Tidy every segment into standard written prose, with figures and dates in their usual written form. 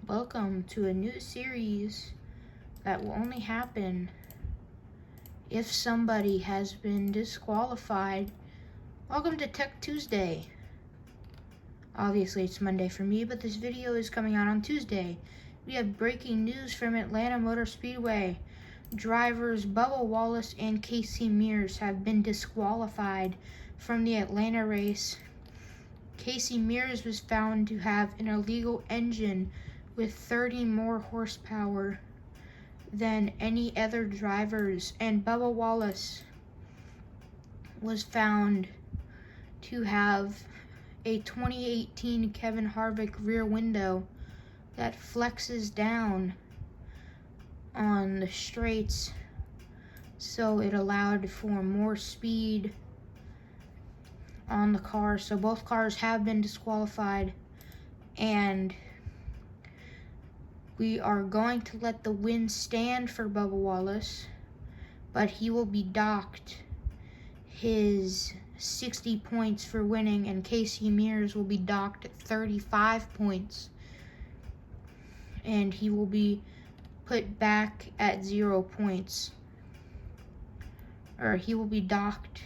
Welcome to a new series that will only happen if somebody has been disqualified. Welcome to Tech Tuesday. Obviously it's Monday for me, but this video is coming out on Tuesday. We have breaking news from Atlanta Motor Speedway. Drivers Bubba Wallace and Casey Mears have been disqualified from the Atlanta race. Casey Mears was found to have an illegal engine with 30 more horsepower than any other drivers, and Bubba Wallace was found to have a 2018 Kevin Harvick rear window that flexes down on the straights, so it allowed for more speed on the car. So both cars have been disqualified, and we are going to let the win stand for Bubba Wallace, but he will be docked his 60 points for winning, and Casey Mears will be docked 35 points, and he will be put back at 0 points, or he will be docked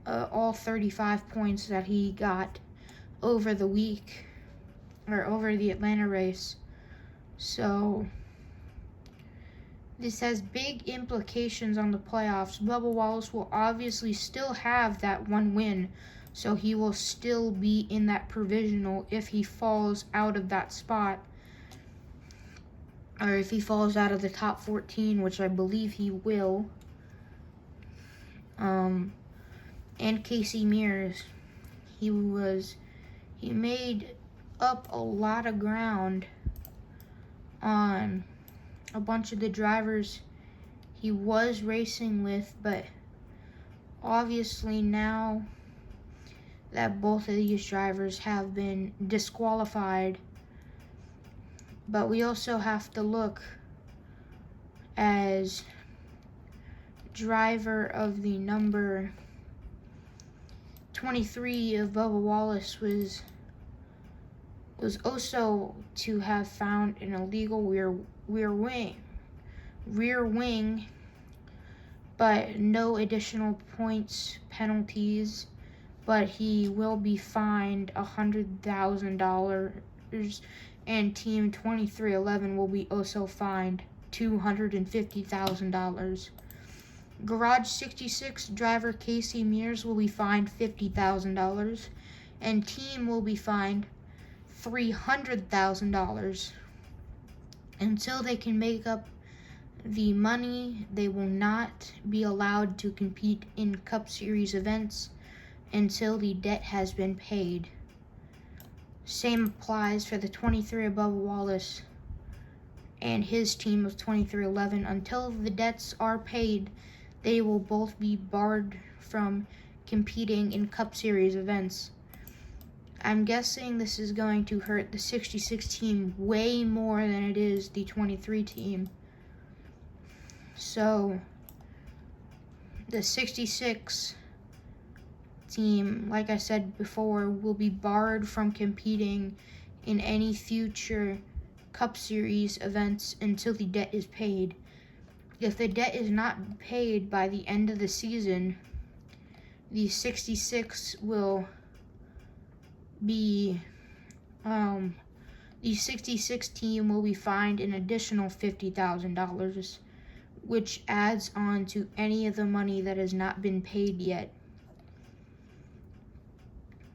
all 35 points that he got over the week, or over the Atlanta race. So this has big implications on the playoffs. Bubba Wallace will obviously still have that one win, so he will still be in that provisional if he falls out of that spot, or if he falls out of the top 14, which I believe he will. And Casey Mears, he made up a lot of ground on a bunch of the drivers he was racing with, but obviously now that both of these drivers have been disqualified, but we also have to look as driver of the number 23 of Bubba Wallace was also to have found an illegal rear wing, but no additional points penalties, but he will be fined $100,000, and team 2311 will be also fined $250,000. Garage 66 driver Casey Mears will be fined $50,000, and team will be fined $300,000. Until they can make up the money, they will not be allowed to compete in Cup Series events until the debt has been paid. Same applies for the 23 above Wallace and his team of 2311. Until the debts are paid, they will both be barred from competing in Cup Series events. I'm guessing this is going to hurt the 66 team way more than it is the 23 team. So the 66 team, like I said before, will be barred from competing in any future Cup Series events until the debt is paid. If the debt is not paid by the end of the season, the 66 will be the 66 team will be fined an additional $50,000, which adds on to any of the money that has not been paid yet.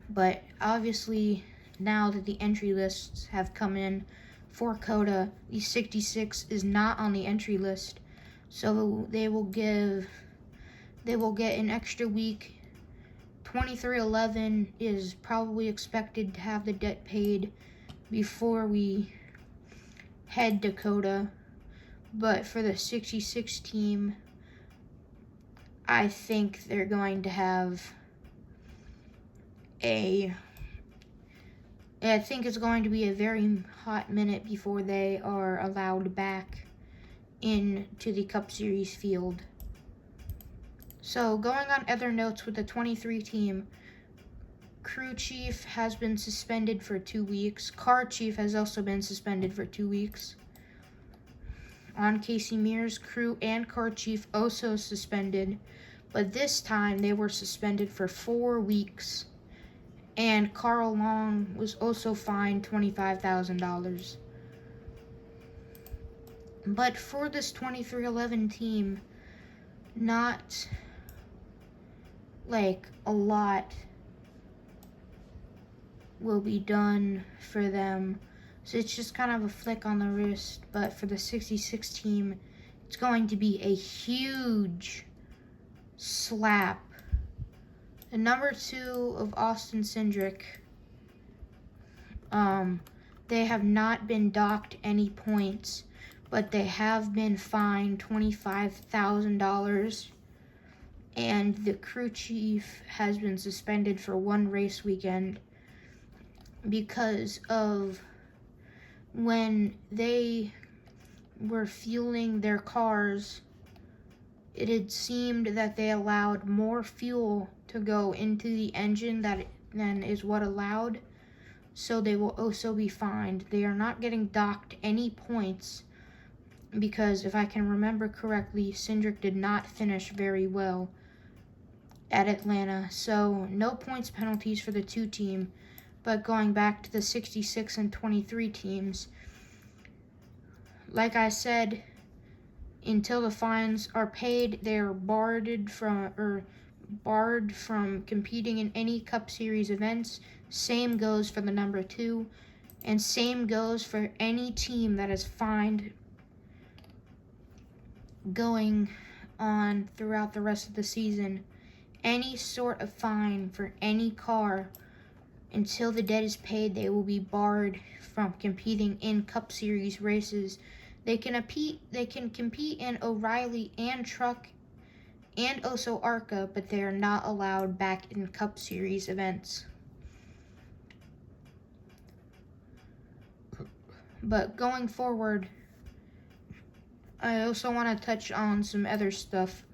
But obviously, now that the entry lists have come in for COTA, the 66 is not on the entry list, so they will get an extra week. 2311 is probably expected to have the debt paid before we head to COTA, but for the 66 team, I think they're going to have I think it's going to be a very hot minute before they are allowed back into the Cup Series field. So going on other notes with the 23 team, Crew chief has been suspended for 2 weeks. Car chief has also been suspended for 2 weeks. On Casey Mears, crew and car chief also suspended, but this time they were suspended for 4 weeks. And Carl Long was also fined $25,000. But for this 2311 team, not like a lot will be done for them. So it's just kind of a flick on the wrist. But for the 66 team, it's going to be a huge slap. The number 2 of Austin Cindric, they have not been docked any points, but they have been fined $25,000. And the crew chief has been suspended for 1 race weekend because of when they were fueling their cars, it had seemed that they allowed more fuel to go into the engine than is what allowed, so they will also be fined. They are not getting docked any points because, if I can remember correctly, Cindric did not finish very well at Atlanta, so no points penalties for the 2 team. But going back to the 66 and 23 teams, like I said, until the fines are paid, they are barred from competing in any Cup Series events. Same goes for the number 2, and same goes for any team that is fined going on throughout the rest of the season. Any sort of fine for any car, until the debt is paid, they will be barred from competing in Cup Series races. They can compete in O'Reilly and Truck and also ARCA, but they are not allowed back in Cup Series events. But going forward, I also want to touch on some other stuff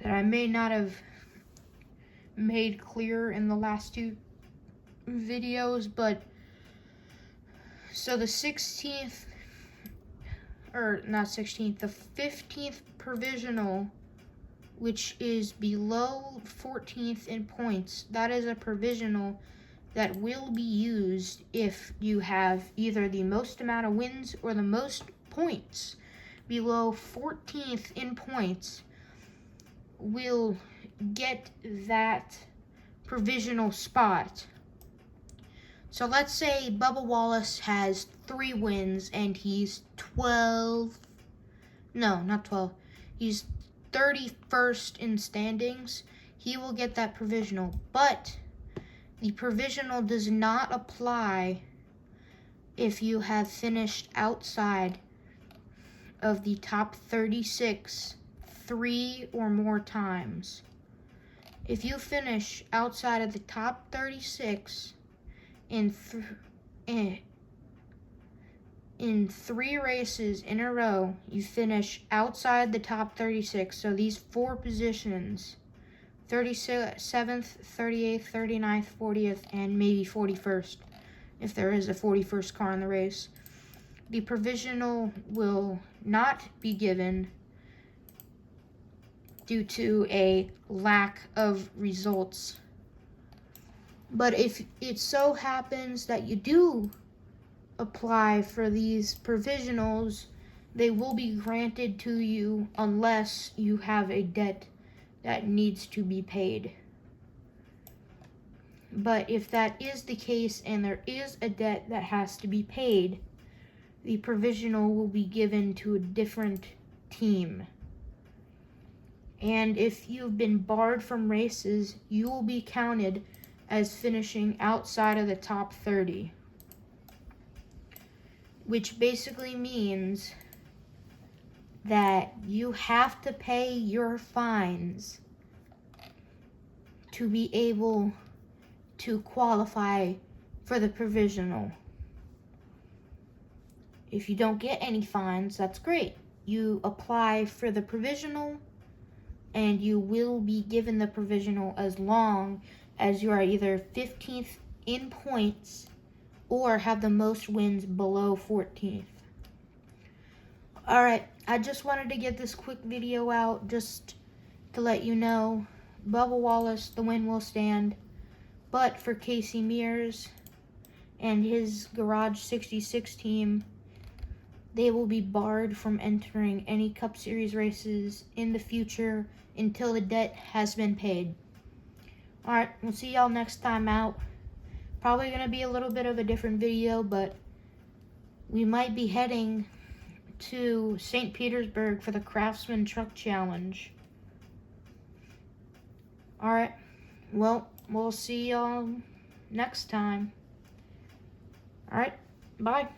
that I may not have made clear in the last 2 videos, but so the 15th provisional, which is below 14th in points, that is a provisional that will be used if you have either the most amount of wins or the most points. Below 14th in points will get that provisional spot. So let's say Bubba Wallace has 3 wins and he's 12. No, not 12. He's 31st in standings. He will get that provisional. But the provisional does not apply if you have finished outside of the top 36 3 or more times. If you finish outside of the top 36 in 3 races in a row, you finish outside the top 36. So these 4 positions, 37th, 38th, 39th, 40th, and maybe 41st, if there is a 41st car in the race. The provisional will not be given due to a lack of results. But if it so happens that you do apply for these provisionals, they will be granted to you unless you have a debt that needs to be paid. But if that is the case and there is a debt that has to be paid, the provisional will be given to a different team. And if you've been barred from races, you will be counted as finishing outside of the top 30. Which basically means that you have to pay your fines to be able to qualify for the provisional. If you don't get any fines, that's great. You apply for the provisional and you will be given the provisional as long as you are either 15th in points or have the most wins below 14th. Alright, I just wanted to get this quick video out just to let you know, Bubba Wallace, the win will stand, but for Casey Mears and his Garage 66 team, they will be barred from entering any Cup Series races in the future until the debt has been paid. Alright, we'll see y'all next time out. Probably going to be a little bit of a different video, but we might be heading to St. Petersburg for the Craftsman Truck Challenge. Alright, well, we'll see y'all next time. Alright, bye.